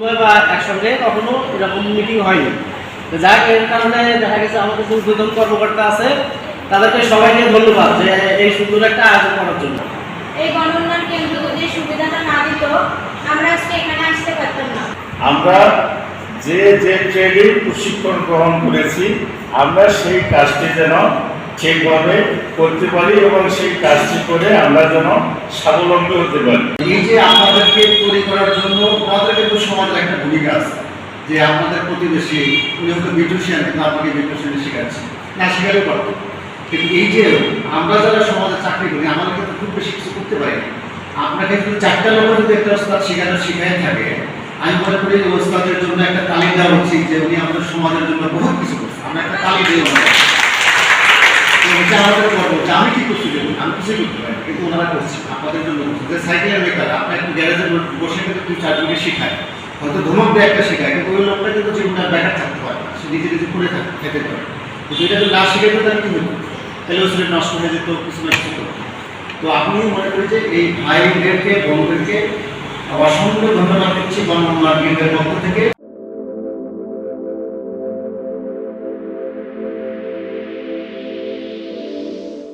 বা একসঙ্গে কখনো এরকম মিটিং হয়নি। যাক, এর কারণে দেখা গেছে আমাদের যে উদ্বোধন কর্মকর্তা আছে তাদেরকে সবাইকে ধন্যবাদ যে এই সুন্দর একটা আয়োজন করার জন্য। এই গণ উন্নয়ন কেন্দ্র যদি সুবিধাটা না দিত আমরা আজকে এখানে আসতে পারতাম না। আমরা যে ট্রেনিং প্রশিক্ষণ গ্রহণ করেছি আমরা সেই কাজটি যেন ঠিকভাবে করতে পারি এবং সেই কাজটি করে আমরা যেন স্বাবলম্বী হতে পারি। এই যে আপনাদেরকে তৈরি করার জন্য আমাদের কিন্তু সমাজের একটা ভূমিকা আছে, যে আপনাদের প্রতিবেশী উনি হয়তো বিউটিশিয়ান, কিন্তু আপনাকে বিউটিশিয়ান শেখাচ্ছি না, শেখালেও পারতো। কিন্তু এই যে আমরা যারা সমাজে চাকরি করি আমাদের কিন্তু খুব বেশি কিছু করতে পারি না। আপনাকে যদি 4টা লোক যদি একটা ওস্তাদ শিখাই থাকে, আমি মনে করি যে ওস্তাদের জন্য একটা তালিম দেওয়া উচিত, যে উনি আমাদের সমাজের জন্য বহুত কিছু করছে, আমরা একটা তালিম দিই আমাদের গর্ব যে আমি কি করছি, আমি কিছুই করতে পারি কিন্তু ওনারা করছি আপনাদের জন্য। যে সাইকেলের মেকার আপনার একটু গ্যারেজে বসে কিন্তু 2-4 শেখায়, হয়তো ধমক দিয়ে একটা শেখায়, কিন্তু ওই লোকটা কিন্তু জীবনে বেকার থাকতে পারে না, সে নিজে নিজে করে খেতে পারে। কিন্তু এটা যদি না শিখাইতে তাহলে কি হতো, তাহলে ওই শরীর নষ্ট হয়ে যেত, কিছু না কিছু করতো। তো আপনি মনে করি যে এই ভাইদেরকে বোনদেরকে অসংখ্য ধন্যবাদ দিচ্ছি গণ উন্নয়ন কেন্দ্রের পক্ষ থেকে।